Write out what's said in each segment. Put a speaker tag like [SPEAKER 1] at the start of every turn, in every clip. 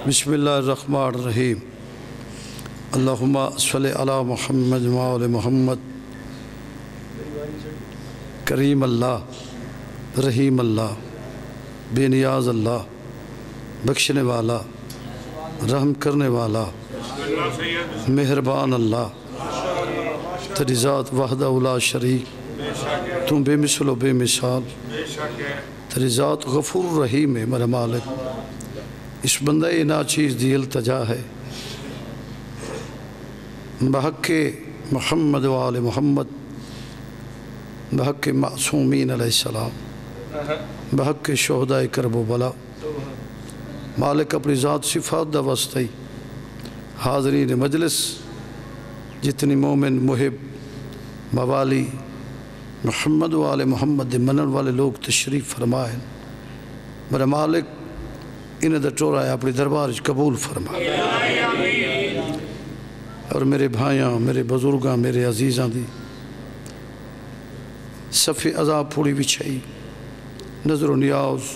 [SPEAKER 1] بسم اللہ الرحمن الرحیم اللہم صلی علی محمد وآل محمد کریم اللہ رحیم اللہ بے نیاز اللہ بخشنے والا رحم کرنے والا مہربان اللہ تیری ذات وحدہ لا شریک تم بے مثل و بے مثال تیری ذات غفور رحیم ہے میرا مالک اس بندہ ناچیز دی التجا ہے بحق محمد وآل محمد بحق معصومین علیہ السلام بحق شہداء کرب و بلا مالک اپنی ذات صفات دا واسطے حاضرین مجلس جتنی مومن محب موالی محمد وآل محمد منن والے لوگ تشریف فرمائیں میرا مالک انہیں دا ٹورا ہے اپنی دربار قبول فرما اور میرے بھائیاں میرے بزرگاں میرے عزیزاں دی صفی عذاب پھوڑی بچھائی نظر و نیاز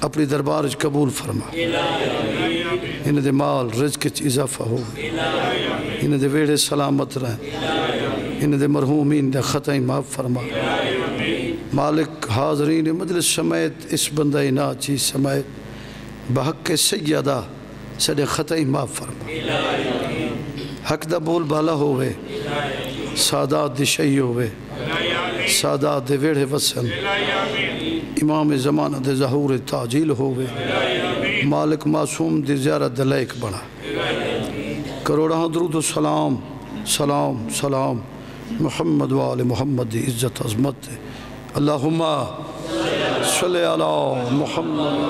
[SPEAKER 1] اپنی دربار قبول فرما انہیں دے مال رزق اضافہ ہو انہیں دے ویڑے سلامت رہیں انہیں دے مرحومین دے خطائیں معاف فرما مالک حاضرین مجلس سمیت اس بندہ ناچی سمیت بحق سیدہ سڈے خطائیں معاف فرما حق دا بول بالا ہوئے سادات دی شئی ہوئے سادات دے ویڑے وسن امام زمانہ دے ظہور تاجیل ہوئے مالک معصوم دی زیارت دے لائق بنا کروڑاں درود و سلام سلام سلام محمد وآل محمد دی عزت عظمت دے اللہم صلی علی محمد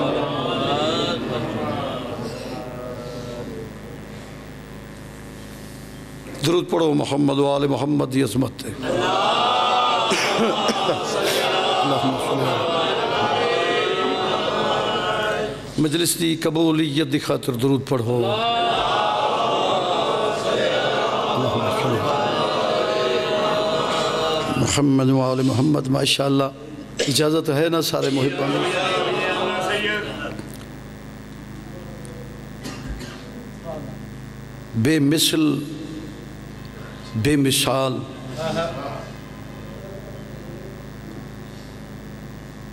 [SPEAKER 1] درود پڑھو محمد وآل محمد دی عظمت دے مجلس دی قبولیت دی خاطر درود پڑھو محمد وآل محمد ماشاءاللہ اجازت ہے نا سارے محبان بے مثل بے مثال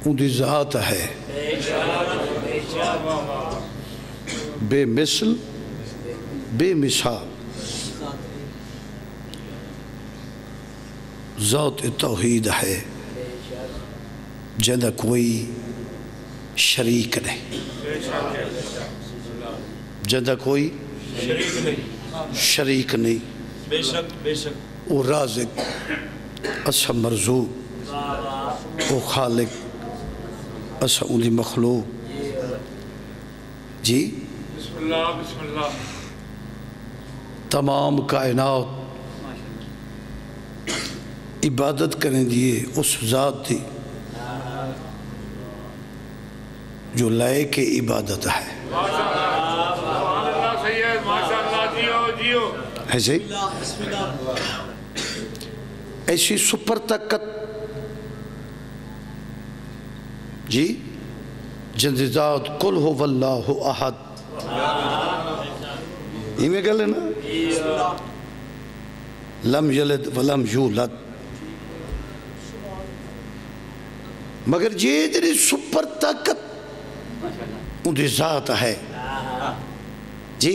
[SPEAKER 1] ان دی ذات ہے بے مثل بے مثال ذات توحید ہے جندہ کوئی شریک نہیں جندہ کوئی شریک نہیں وہ رازق اسا مرزوق وہ خالق اسا انہی مخلوق جی بسم اللہ تمام کائنات عبادت کریں دیئے اس ذات دی جو لائق عبادت ہے ایسے ایسی سپر طاقت جی جن ذات قل ہو واللہ احد یہ میں گلے نا لم یلد ولم یولد مگر یہ جنی سپر طاقت ان دی ذات ہے جی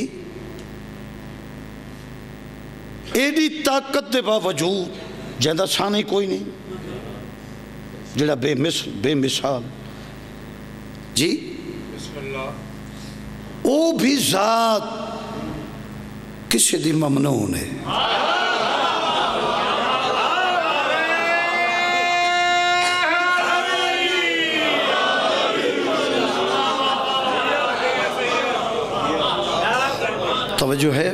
[SPEAKER 1] ایڈی طاقت دے باوجود جیندہ سانے کوئی نہیں جڑا بے مثل بے مثال جی او بھی ذات کسی دی ممنون ہے توجہ ہے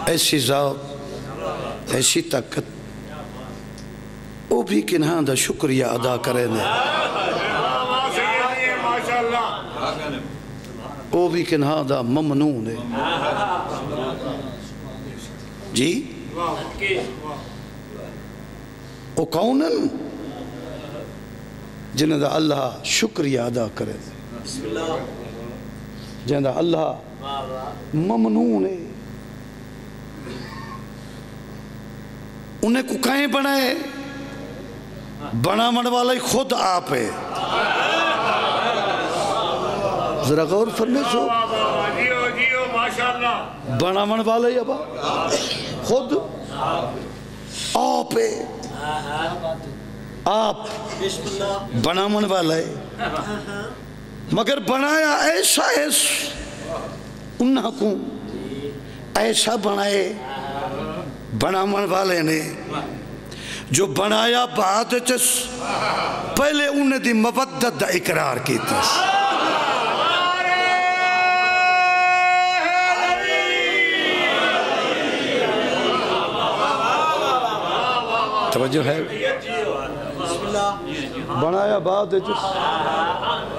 [SPEAKER 1] ایسی ذات ایسی طاقت وہ بھی کنہاں دا شکریہ ادا کرے دے وہ بھی کنہاں دا ممنون ہے جی وہ کونن جنہاں دا اللہ شکریہ ادا کرے دے جہاں اللہ ممنون ہے انہیں کو کہیں بنائے بنا من والا ہی خود آپ ہے ذرا غور فرمے سو بنا من والا ہی ابا خود آپ ہے آپ بنا من والا ہے مگر بنایا ایسا انہاں کو ایسا بنائے بنا من والے نے جو بنایا بعد چس پہلے انہیں دی مودت دا اقرار کی تس توجہ ہے بنایا بعد چس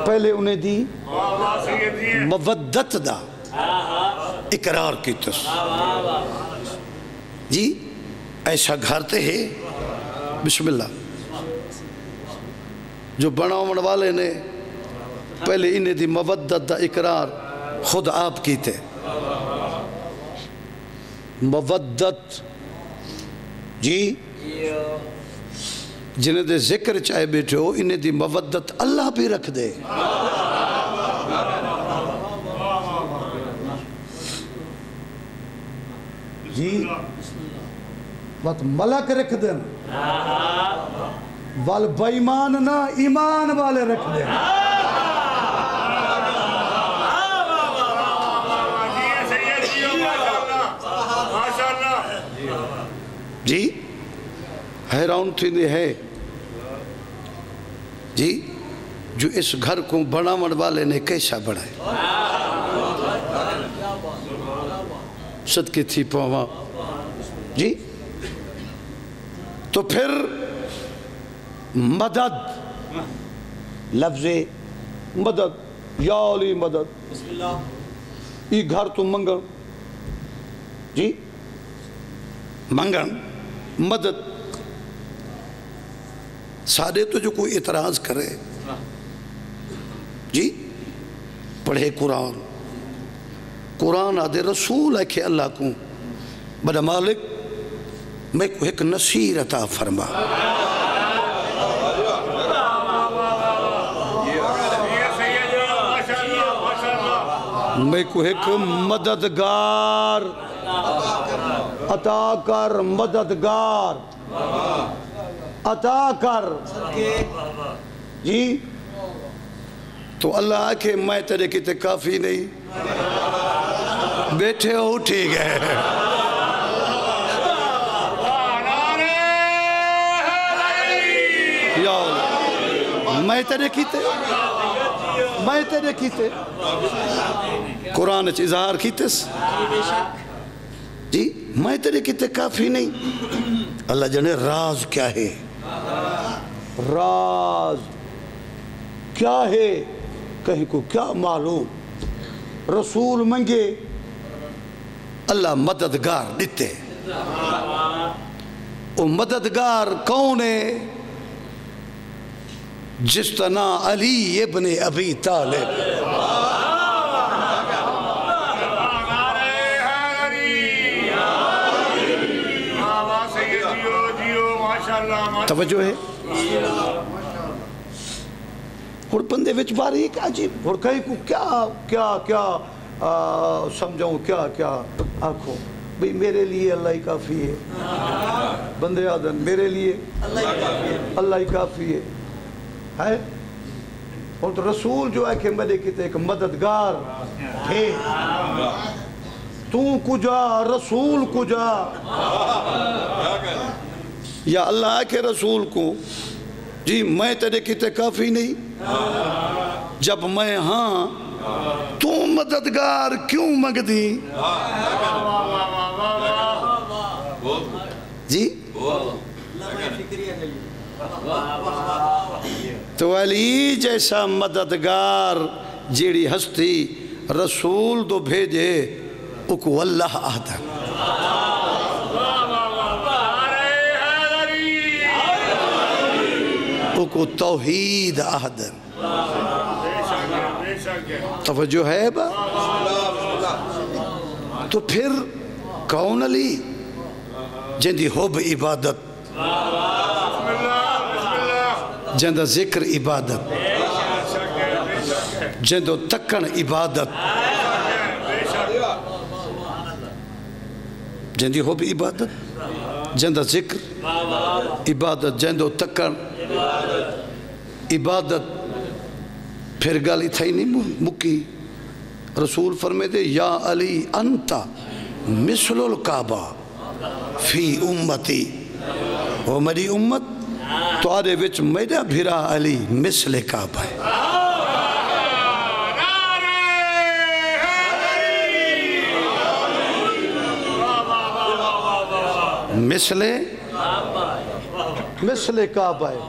[SPEAKER 1] پہلے انہیں دی مودت دا اقرار کی تس جی ایسا گھرتے ہیں بسم اللہ جو بناون والے نے پہلے انہیں دی مودت دا اقرار خود آپ کی تھے مودت جی جنہیں دے ذکر چاہے بیٹھے ہو انہیں دی مودت اللہ بھی رکھ دے جی بات ملک رکھ دیں وال بائیمان نہ ایمان والے رکھ دیں جی حیران تھی نہیں ہے جی جو اس گھر کو بناون والے نے کیسا بڑھائے صدقے تھی پاواں جی تو پھر مدد لفظ مدد یا علی مدد یہ گھر تو منگن جی منگن مدد سارے تو جو کوئی اعتراض کرے جی پڑھے قرآن قرآن آدھے رسول ہے کہ اللہ کو بڑا مالک میں کو ایک نصیر عطا فرما میں کو ایک مددگار عطا کر مددگار عطا کر جی تو اللہ کہ میں تیرے کی تے کافی نہیں بیٹھے ہو ٹھیک ہے میں تیرے کیتے میں تیرے کیتے قرآن اظہار کیتس جی میں تیرے کیتے کافی نہیں اللہ جانے راز کیا ہے راز کیا ہے کہیں کو کیا معلوم رسول منگے اللہ مددگار دیتے وہ مددگار کون ہے جس طرح علی ابن ابی طالب توجہ ہے اور بندے وچ باریک عجیب اور کہیں کو کیا سمجھاؤں کیا آنکھوں بھئی میرے لیے اللہ ہی کافی ہے بندے آدن میرے لیے اللہ ہی کافی ہے اور تو رسول جو ہے کہ میرے کہتے ایک مددگار تھے تو کجا رسول کجا یا اللہ کے رسول کو جی میں تیرے کہتے کافی نہیں جب میں ہاں تو مددگار کیوں مانگ دی جی تو علی جیسا مددگار جیڑی ہستی رسول تو بھیجے اکو اللہ آدھن اکو توحید آدھن توجہ ہے با؟ تو پھر کون علی جن دی حب عبادت، جن دا ذکر عبادت، جن دا تکن عبادت، جن دی حب عبادت، جن دا ذکر عبادت، جن دا تکن عبادت. پھر گل اتھائی نہیں مکی. رسول فرمے دے یا علی انتا مثل الکعبہ فی امتی، وہ میری امت تو آدھے وچ میرا بھرا علی مثل کعبہ ہے. مثل کعبہ ہے.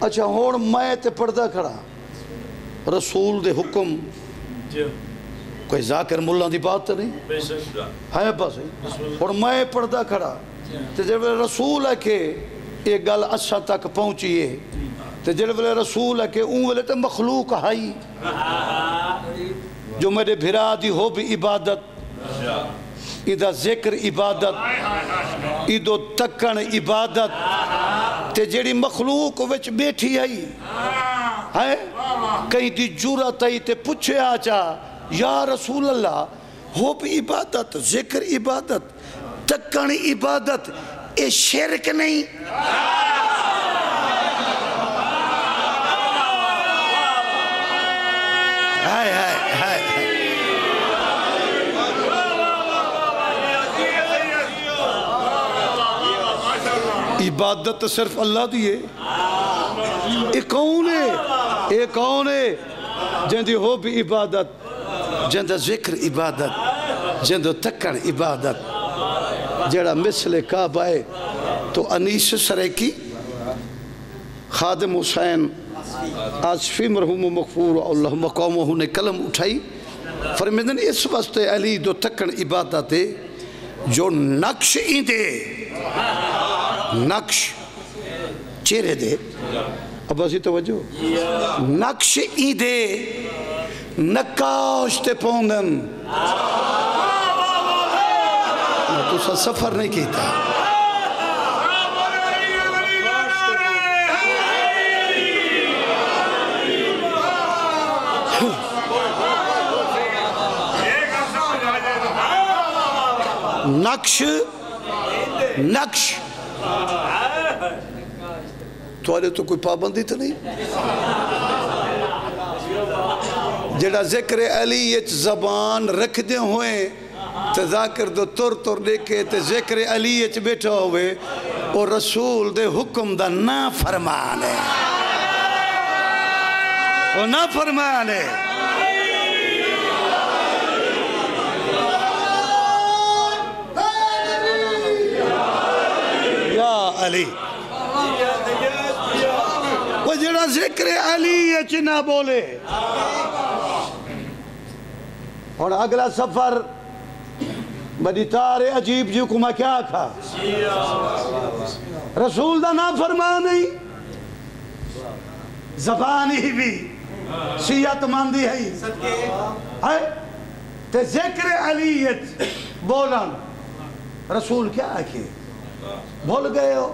[SPEAKER 1] اچھا ہون میں تے پردہ کھڑا رسول دے حکم کوئی ذاکر ملہ دی بات نہیں ہے بس. اور میں پردہ کھڑا تے جب رسول ہے کہ ایک گل اچھا تک پہنچیے تے جب رسول ہے کہ اون ویلے تے مخلوق ہائی جو میرے بھرا دی ہو بھی عبادت، ادھا ذکر عبادت، ادھو تکن عبادت تے جیڑی مخلوق وچ بیٹھی آئی ہے کہیں دی جرات آئی تے پوچھے آچا یا رسول اللہ حب عبادت، ذکر عبادت، تکن عبادت، اے شرک نہیں؟ ہائے ہائے ہائے عبادت صرف اللہ دیئے. ایک کون ہے جن دی ہو بھی عبادت، جن دا ذکر عبادت، جن دا تکن عبادت، جڑا مثل کعبہ ہے. تو انیس سریکی خادم حسین آصفی مرحوم و مغفور اللہ مقامہ نے کلم اٹھائی فرمیدن اس واسطے علی دو تکن عبادت ہے جو نقش ہی دے، نقش چہرے دے. اب اسی توجہ نقش ای دے نقاش تے پوندن. تو سا سفر نہیں کیتا. نقش تو تو کوئی پابندی تو نہیں. جڑا ذکر علی اچ زبان رکھ دے ہوئے تے ذاکر دو تر دیکھے تے ذکر علی اچ بیٹھا ہوئے اور رسول دے حکم دا نا فرمان ہے، وہ نا فرمان ہے. یا علی وہ جڑا ذکر علی اچ نہ بولے. اور اگلا سفر بڑی تارے عجیب جی کو میں کیا کھا رسول دا نام فرما نہیں، زبان ہی بھی سیت ماندی ہے تے ذکر علی اچ بولن رسول کیا ہے بھول گئے ہو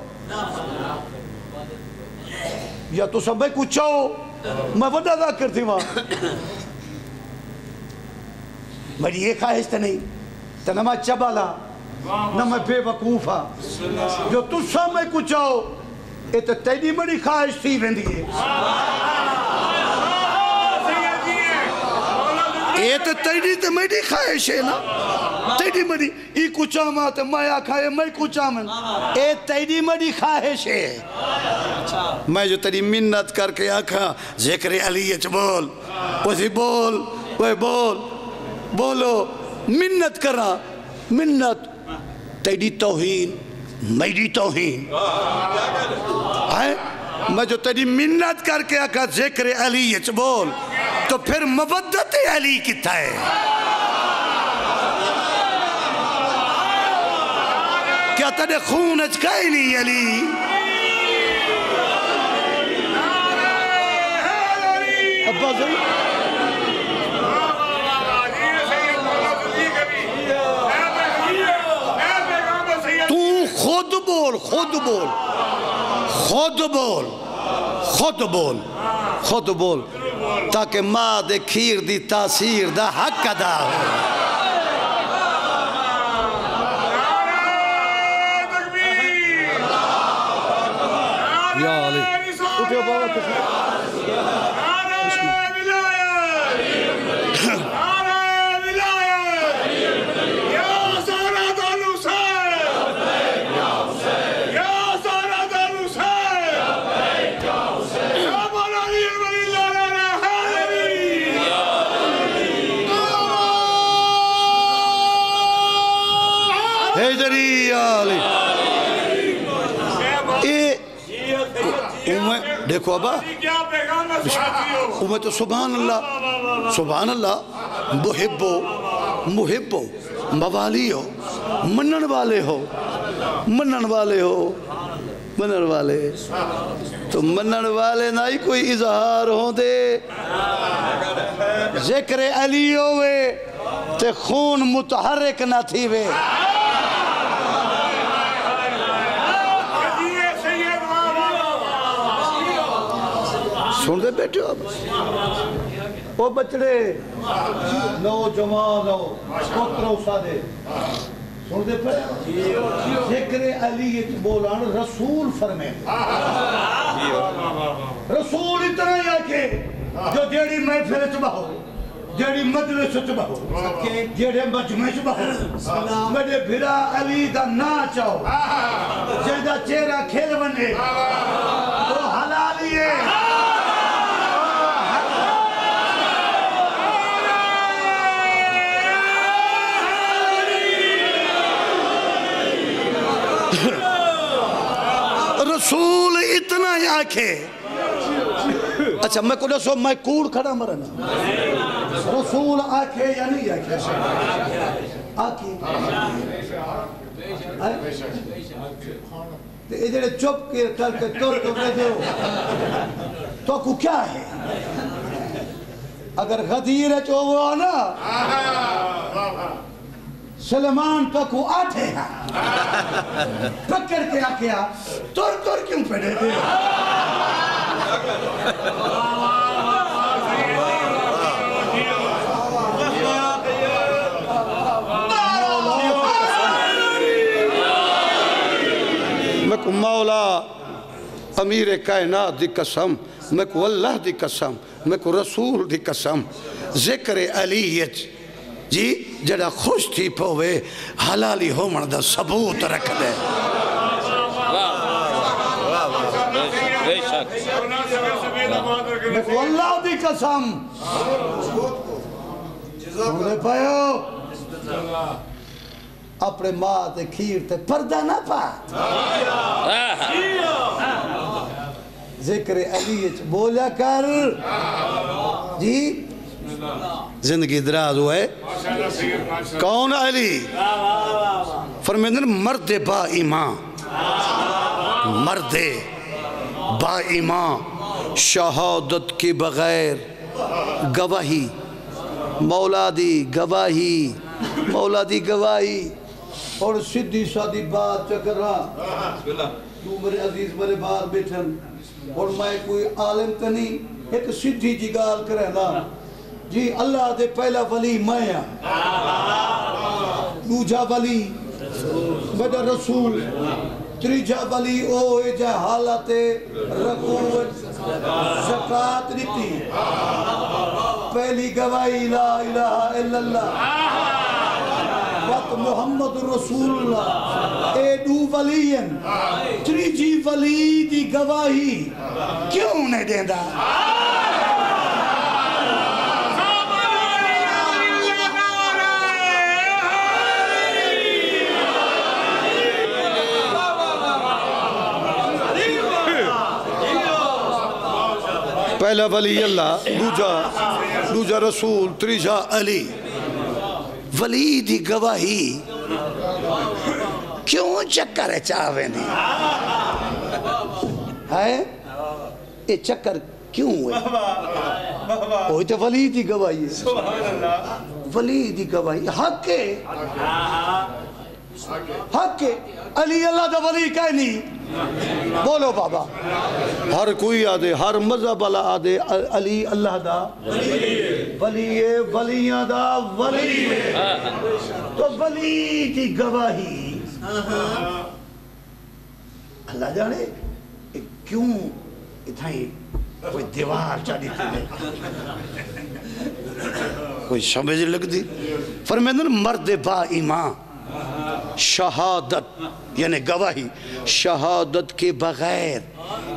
[SPEAKER 1] یا تو سب میں کچھ چاہو. میں وڈا ذاکر تھی وہاں میری یہ خواہش تو نہیں تو نہ میں چبالا نہ میں بے وقوفا جو تو سب میں کچھ چاہو یہ تو تیری بڑی خواہش تھی بندی ہے. یہ تو تیری تو میری خواہش ہے نا، تیری میری ای کچھ آماں تو میں آکھائے میں کچھ آماں اے تیری میری خواہش ہے. میں جو تیری منت کر کے آکھا ذکر علی اچ بول وہی بول وہ بولو منت کرا. منت تیری توہین میری توہین ہے. میں جو تیری منت کر کے آکھا ذکر علی اچ بول تو پھر مودت علی کتا ہے. کیا تیرے خون اچ کھائی نہیں علی؟ ابا زی بول خود بول خود بول خود بول تاکہ ماں دے کھیر دی تاثیر دا حق ادا ہو یا علی اٹھو بابا حیدری علی دیکھو ابا تو سبحان اللہ محبو موالی ہو منن والے ہو تو منن والے نہ ہی کوئی اظہار ہوں دے ذکر علی ہوئے تے خون متحرک نہ تھی وے سن دے بیٹھے اب وہ بچڑے نوجوان ہو پترو سادے سن دے پہ ذکر علی بولان رسول فرمے رسول اتنا ہی آکے جو جیڑی محفل چبہو جیڑی مجلس چبہو جیڑے مجمع چبہو میرے بھرا علی دا نا چاہو جیدہ چہرہ کھیل بنے وہ حلالی ہے رسول اتنا ہی آنکھے اچھا میں کو سو میں کوڑ کھڑا مرنا رسول آنکھے یا نہیں آنکھے ادھر چپ کر کے تور کو دے دو تو کو کیا ہے اگر غدیر چوہ نا سلمان تو کو آٹھے ہیں پکر کے آکیا تور کیوں پڑے دے میں کو مولا امیر کائنات دی قسم میں کو اللہ دی قسم میں کو رسول دی قسم ذکر علیت جی جڑا خوش تھی پوے حلالی ہومن دا ثبوت رکھ دے اللہ دی قسم سنے پائیو اپنے ماں تے کھیر تے پردہ نہ پا ذکر علیت بولا کر جی زندگی دراز ہوئے کون علی فرمیدن مرد با ایمان مرد با ایمان شہادت کی بغیر گواہی مولا دی گواہی اور سدھی سادھی بات چکر رہا تو میرے عزیز میرے بار بیٹھن اور میں کوئی عالم کا نہیں ایک سدھی جی گال کرنا جی اللہ دے پہلا ولی میں دوجا ولی میرا رسول تریجا ولی اوہ جا حالت رکوت زکاة دیتی پہلی گواہی لا الہ الا اللہ وقت محمد رسول اللہ اے دو ولین تریجی ولی دی گواہی کیوں نہیں دیندہ پہلا ولی اللہ دوجا رسول تریجا علی ولی دی گواہی کیوں چکر ہے چاہویں دی ہے یہ چکر کیوں ہے وہی تو ولی دی گواہی ہے ولی دی گواہی حق ہے حق ہے علی اللہ دا ولی کہیں نہیں بولو بابا ہر کوئی آدھے ہر مذہب والا آدھے علی اللہ دا ولی ہے ولیاں دا ولی ہے تو ولی کی گواہی اللہ جانے کیوں اتھائی کوئی دیوار چاڑی تھی کوئی سمجھ لگ دی فرمیدن مرد با ایمان شہادت یعنی گواہی شہادت کے بغیر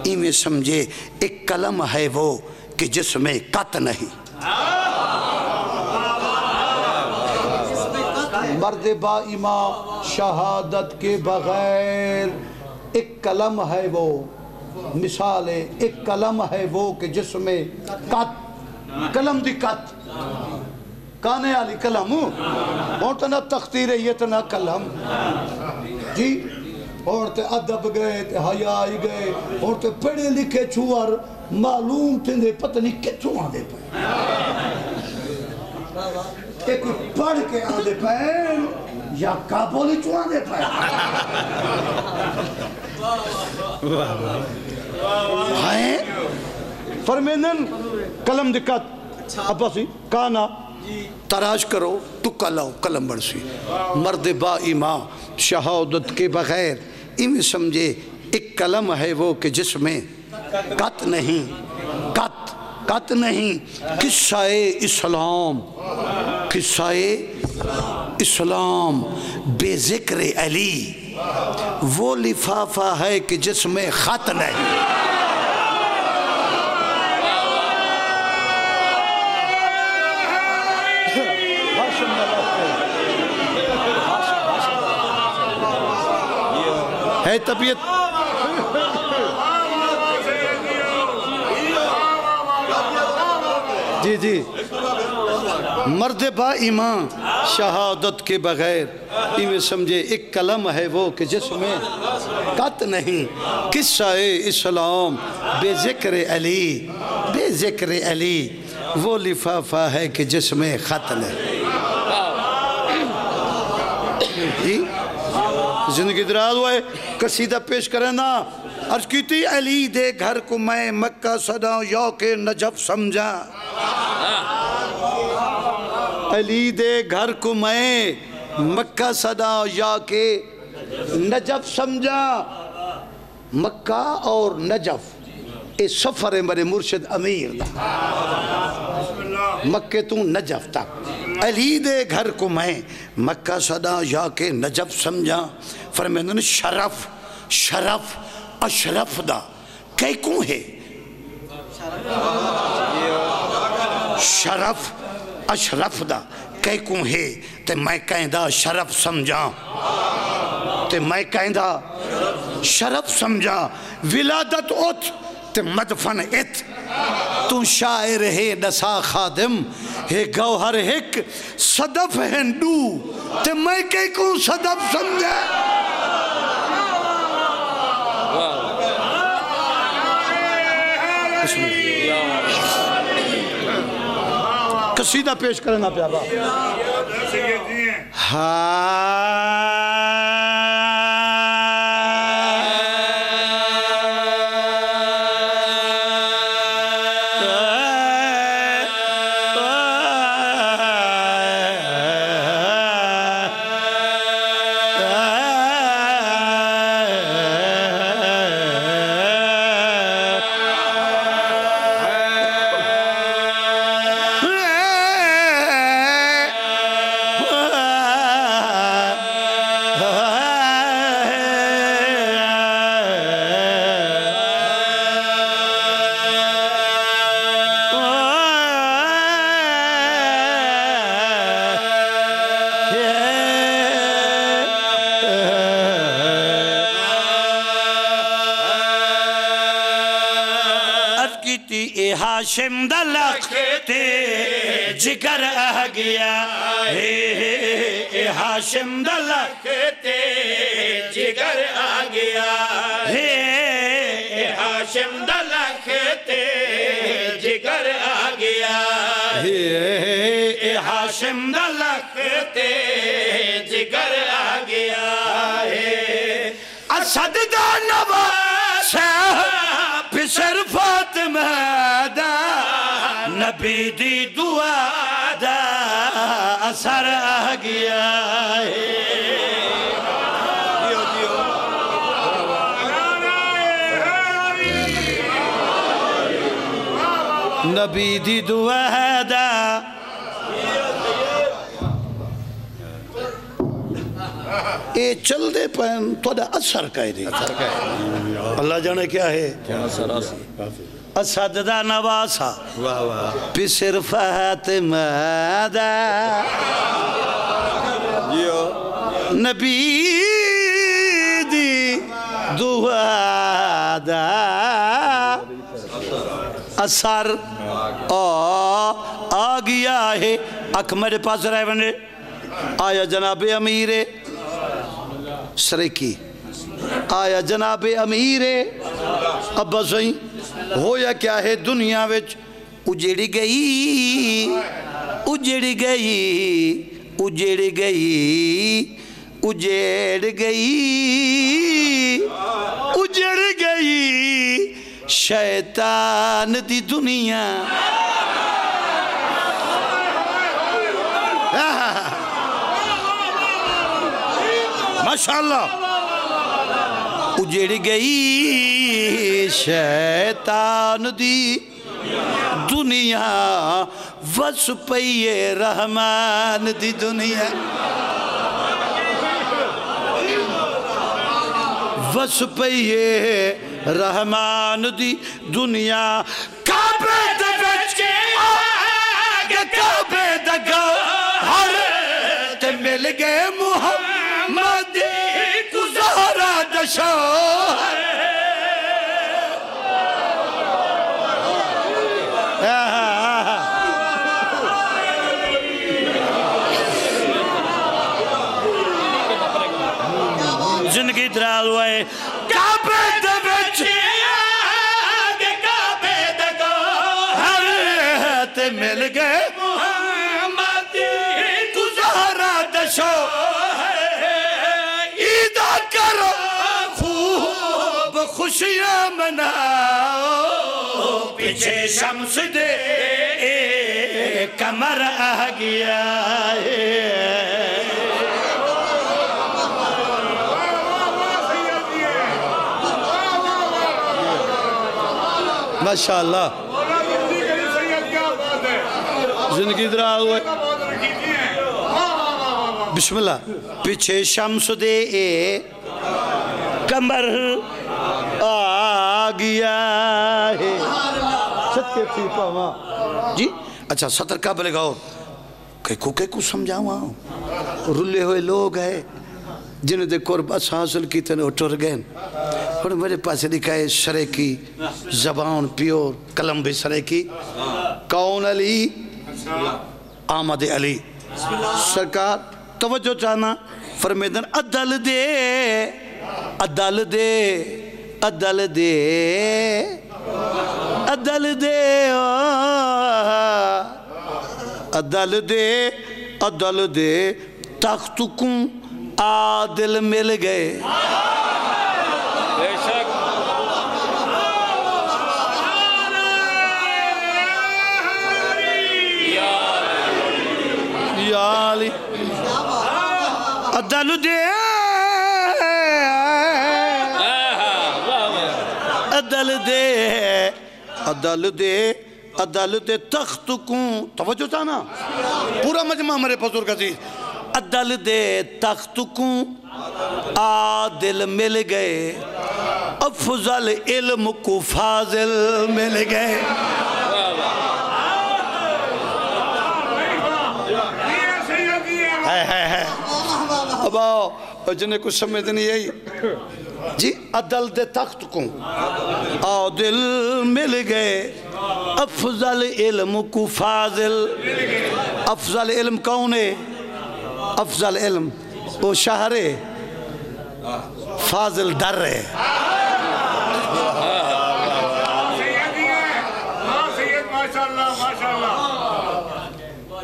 [SPEAKER 1] ایمیں سمجھے ایک کلم ہے وہ کہ جس میں قط نہیں مرد با ایمان شہادت کے بغیر ایک کلم ہے وہ مثال ہے ایک کلم ہے وہ کہ جس میں قط کلم دی قط کانے والی کلم اور تنا تختیر یہ تنا کلم جی اور تے ادب گئے تے حیائی گئے اور تے پڑھے لکھے چھوار معلوم تھے پتہ نہیں کتوں آدھے پہ ایک پڑھ کے آدھے پہ یا کابولی چوں آدھے پہ ہائیں فرمیدن کلم دکت ابا سی کانا تراش کرو ٹکا لاؤ کلم بڑھ سی مرد با ایمان شہادت کے بغیر ایمیں سمجھے ایک کلم ہے وہ کہ جس میں قط نہیں قط نہیں قصہ اسلام قصہ اسلام بے ذکر علی وہ لفافہ ہے کہ جس میں خط نہیں ہے طبیعت جی جی مرد با ایمان شہادت کے بغیر ایویں سمجھے ایک کلم ہے وہ کہ جس میں قط نہیں قصہ اسلام بے ذکر علی وہ لفافہ ہے کہ جس میں خط نہیں جی زندگی دراز ہوئے قصیدہ پیش کریں نا عرض کی تھی علی دے گھر کو میں مکہ صدا یوک نجف سمجھا علی دے گھر کو میں مکہ صدا یوک نجف سمجھا مکہ اور نجف اے سفر ہے میرے مرشد امیر مکہ تو نجف تک علی دے گھر کو میں مکہ صدا یا کے نجف سمجھا فرمیدن شرف اشرف دا کئی کون ہے شرف اشرف دا کئی کون ہے تے میں کہیں دا شرف سمجھا تے میں کہیں دا شرف سمجھا ولادت ات تے مدفن ات تو شاعر ہے نسا خادم ہے گوہر ہک صدف ہندو تے میں کئی کو صدف سمجھا قصیدہ پیش کرنا پیابا ہاشم دلکھتے جگر آ گیا ہے ہاشم دلکھتے جگر آ گیا ہے ہاشم دلکھتے جگر آ گیا ہے ہاشم دلکھتے
[SPEAKER 2] جگر آ گیا ہے اسد دا نواز پسر فاطمہ دا نبی دی دعا دا اثر آ گیا ہے نبی دی دعا دا
[SPEAKER 1] اے چل دے پہن تو دا اثر کہہ دی اللہ جانے کیا ہے
[SPEAKER 2] اسد دا نواسا پسر فاطمہ دا نبی دی دعا دا اثر آ گیا ہے اکھ میرے پاس رہے بنے آیا جناب امیر
[SPEAKER 1] سرکی آیا جناب امیر ابا سہی ہویا کیا ہے دنیا وچ
[SPEAKER 2] اجڑ گئی اجڑ گئی اجڑ گئی اجڑ گئی اجڑ گئی شیطان دی دنیا
[SPEAKER 1] ماشاءاللہ
[SPEAKER 2] اجڑ گئی شیطان دی دنیا وس پئیے رحمان دی دنیا وس پئیے رحمان دی دنیا کعبے دے وچ آگے کعبے دا گھر تے مل گئے محمد گزارا دا شوہر زندگی دراز ہوئے کعبے دے وچ آگے کعبے دا گھر تے مل گئے محمد گزارا دا شوہر عیدہ کرو خوب خوشیاں مناؤ پیچھے شمس دے قمر آ گیا ہے
[SPEAKER 1] ماشاءاللہ زندگی دراز ہوئے بسم اللہ
[SPEAKER 2] پیچھے شمس دے قمر آ گیا ہے
[SPEAKER 1] صدقے تھی پاما جی اچھا سطر کا بلے گاؤ کہ کو سمجھاؤں رلے ہوئے لوگ ہیں جنہوں دے قربت حاصل کی تنے اٹھر گئے اور میرے پاس لکھا ہے سرے کی زبان پیور قلم بھی سرے کی کون علی آمد علی سرکار توجہ چاہنا فرمیدن عدل دے عدل دے عدل دے عدل دے عدل دے عدل دے تخت کوں عادل مل گئے بے شک یا علی عدل دے عدل دے عدل دے عدل دے تخت کوں توجہ چاہنا پورا مجمع ہمارے پسور کا چیز عدل دے تخت کوں عادل مل گئے افضل علم کو فاضل مل گئے اب آؤ جنہیں کچھ سمجھ نہیں یہی جی عدل دے تخت کوں عادل مل گئے افضل علم کو فاضل افضل علم کون ہے افضل علم وہ شہر ہے فاضل در ہے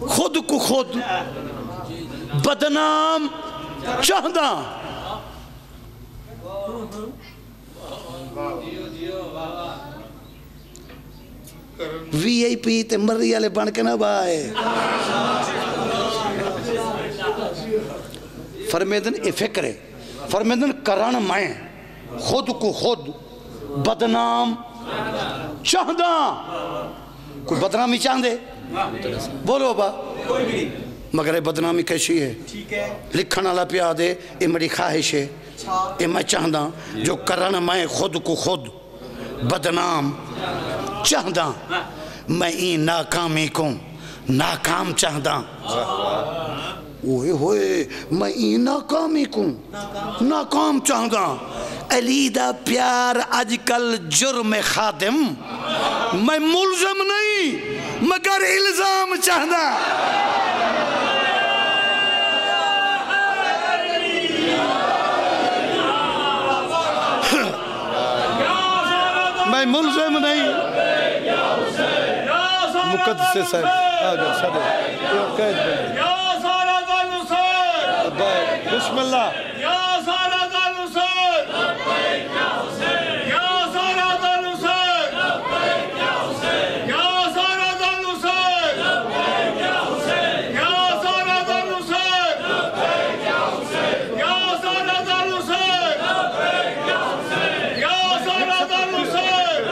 [SPEAKER 2] خود کو خود بدنام چاہدا وی آئی پی تے مری والے بن کے نہ بائے فرمیدن اے فکر ہے فرمیدن کرن میں خود کو خود بدنام چاہدا کوئی بدنامی چاہندے بولو با مگر اے بدنامی کیسی ہے لکھن والا پیا دے اے میری خواہش ہے اے میں چاہدا جو کرن میں خود کو خود بدنام چاہدا میں این ناکامی کو ناکام چاہدا اوئے ہوئے میں این ناکامی کو ناکام چاہدا علی دا پیار اج کل جرم خادم میں ملزم نہیں مگر الزام چاہدا میں ملزم نہیں مقدس صاحب آگا صدر
[SPEAKER 3] یا سارت الحسین
[SPEAKER 2] بسم اللہ
[SPEAKER 3] یا سارت الحسین یا سارت الحسین یا سارت الحسین یا سارت الحسین یا سارت الحسین یا سارت الحسین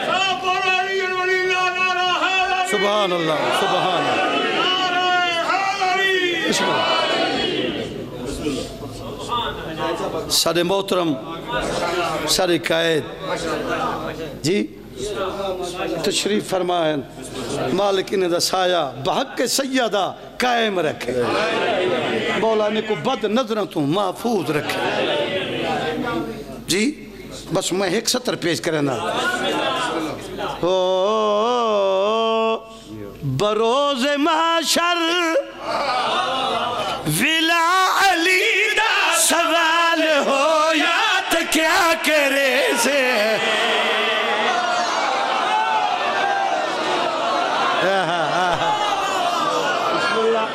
[SPEAKER 3] سب علی ولی اللہ نعرہ حیدری
[SPEAKER 2] سبحان اللہ سبحان اللہ
[SPEAKER 3] نعرہ حیدری
[SPEAKER 2] بسم اللہ سارے محترم سارے قائد جی تشریف فرمائیں مالک انہیں دا سایہ بحق سیدہ قائم رکھے مولا نے کو بد نظروں تو محفوظ رکھے جی بس میں ایک سطر پیش کرنا بروز محشر ولا علی دا سوال ہو یا تو کیا کرے سے بسم اللہ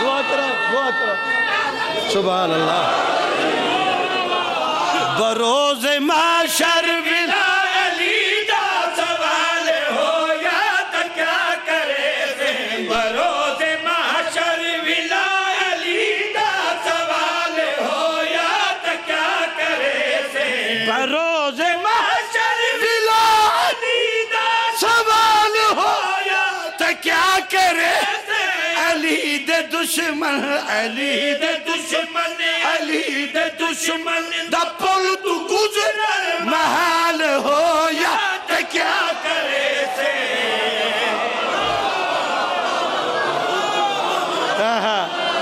[SPEAKER 2] دعا کرو سبحان اللہ بروز محشر ولا علی دا سوال ہو یا تو کیا کرے سے بروز محشر ولا علی دا سوال ہو یا تو کیا کرے سے بروز محشر ولا علی دا سوال ہو یا تو کیا کرے سے علی دے دشمن علی دے دشمن علی دے دشمن دا پل تو گزر محال ہو یا تو کیا کرے سے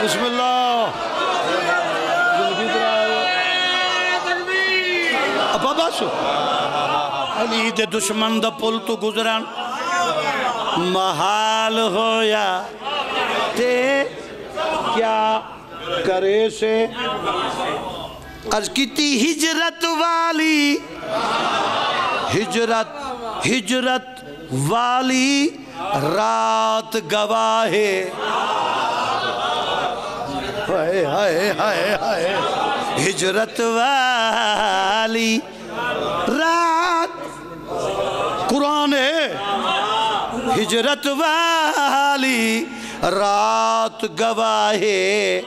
[SPEAKER 2] بسم اللہ ابا باسو علی دے دشمن دا پل تو گزران محال ہو یا تے کیا کرے سے عرض کیتی ہجرت والی ہجرت والی رات گواہے ہائے ہائے ہائے ہائے ہجرت والی رات قرآن ہے ہجرت والی رات گواہے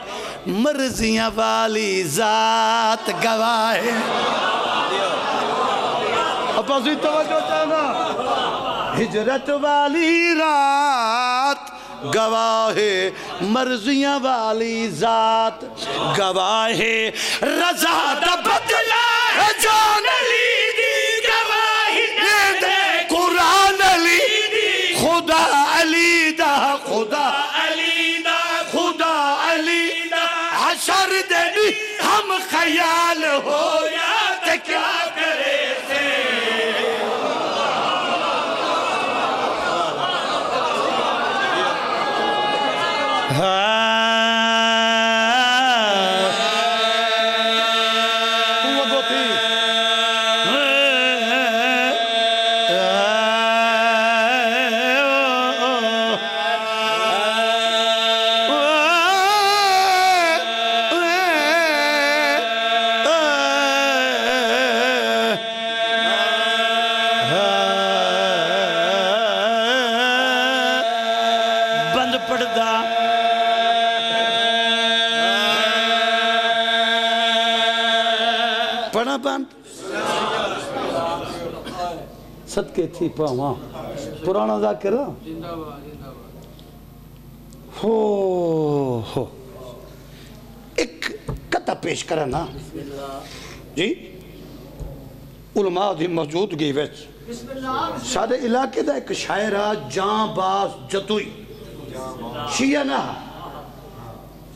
[SPEAKER 2] مرضیاں والی ذات گواہے اپازی توجہ چاہنا ہجرت والی رات گواہے مرضیاں والی ذات گواہے رضا دا بدلہ ہے جان علی دی گواہی دے قرآن علی خدا علی دا خدا علی دا خدا علی دا حشر دے ہم خیال ہو یا تے کیا کرے سے پڑھدا پڑھا بند صدقے تھی پاواں پرانا ذاکرہ ہو ایک قطع پیش کرنا جی علماء دی موجودگی وچ سادے علاقے دا ایک شاعرہ جاں باز جتوئی شیعہ نہ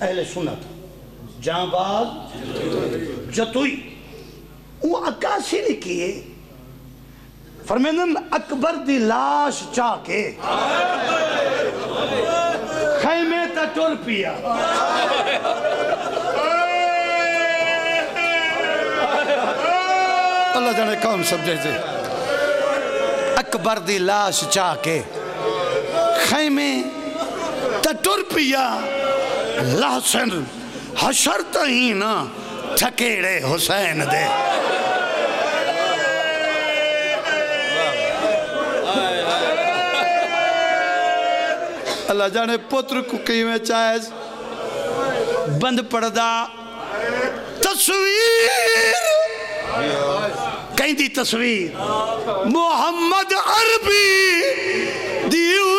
[SPEAKER 2] اہل سنت جاں باز جتوئی وہ عکاسی لکھیے فرمیدن اکبر دی لاش چاہ کے خیمے تا ٹر پیا اللہ جانے کون سمجھے سے اکبر دی لاش چاہ کے خیمے تا ٹر پیا لحسن حشر تہین تھکیڑے حسین دے اللہ جانے پتر کو کیویں چاہیز بند پڑھدا تصویر کہیں دی تصویر محمد عربی دیو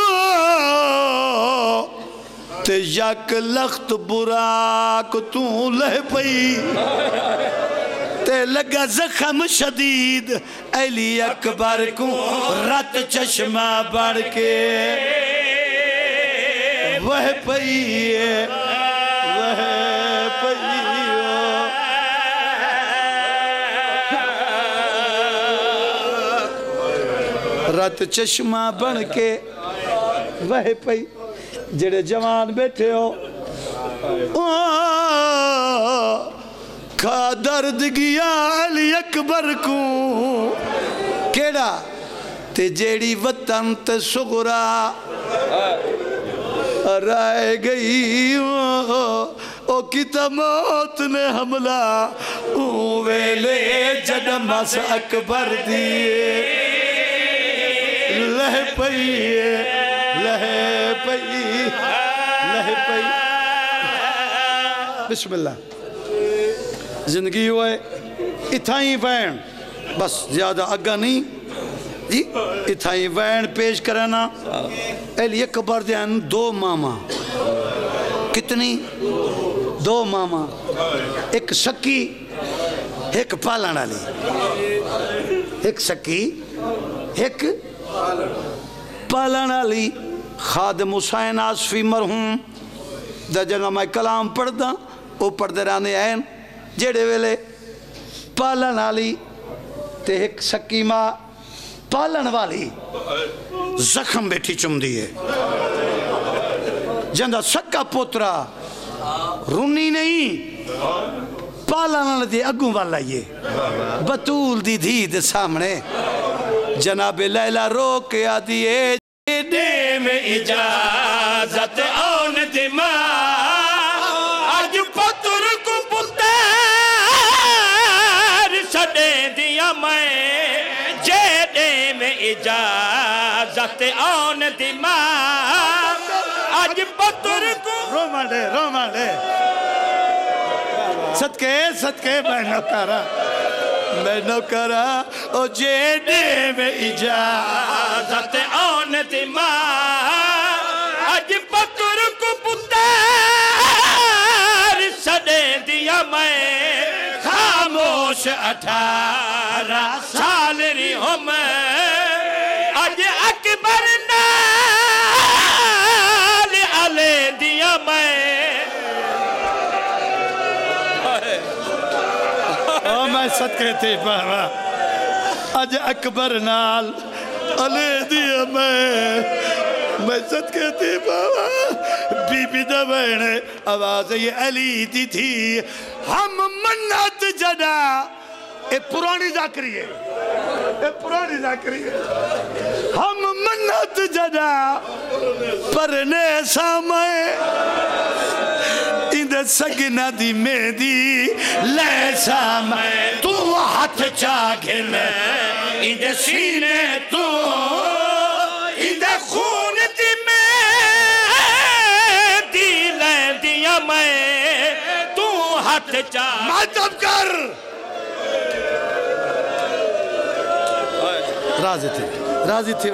[SPEAKER 2] تے یک لخت براک تو لہ پئی تے لگا زخم شدید علی اکبر کو رت چشمہ بڑھ کے وہ پئیے رات چشمہ بن کے وہ پئی جڑے جوان بیٹھے ہو کھا درد گیا علی اکبر کو کیڑا تے جیڑی وطن تے سغرا رائے گئی او کتا موت نے حملہ ویلے جنمس اکبر دیئے لہ پئیے لہ پئی بسم اللہ زندگی ہوئے اتھائیں وین بس زیادہ اگا نہیں جی اتھائیں وین پیش کرنا علی اکبر دیان دو ماما کتنی دو ماما ایک سکی ایک پالن علی ایک سکی ایک پالن علی خادم حسین آصفی مرحوم دا جگہ میں کلام پڑھ دا او پڑھ دے رانے این جیڑے ویلے پالن علی تے ایک سکی ماں پالن والی زخم بیٹھی چم دیئے جندہ سکا پوترا رونی نہیں پالن دی اگوں والا یہ بطول دی دھی دے سامنے جناب لیلہ رو کے آدھیے دے میں اجازت آن دی ماں آج پتر کو پتر سڑے دیا میں اجازت آن دی ماں آج پتر کو رو مالے صدقے میں نوکرا او جیڑے میں اجازت آن دی ماں آج پتر کو پتر سڑے دیا میں خاموش 18 سال رہی ہوں میں آج اکبر نال علی دیا میں میں صدقے تھی بابا آج اکبر نال علی دیا میں صدقے تھی بابا بی بی دا بہنے آواز یہ علی دی تھی ہم منت جدا اے پرانی ذاکری ہے ہم منت جدا پرنے سامائے اندھے سگنا دی میدی لے سامائے تو ہاتھ چاگل اندھے سینے تو اندھے خون دی
[SPEAKER 4] ہاتھ چا
[SPEAKER 2] ماتم کر
[SPEAKER 1] راضی تھی راضی تھی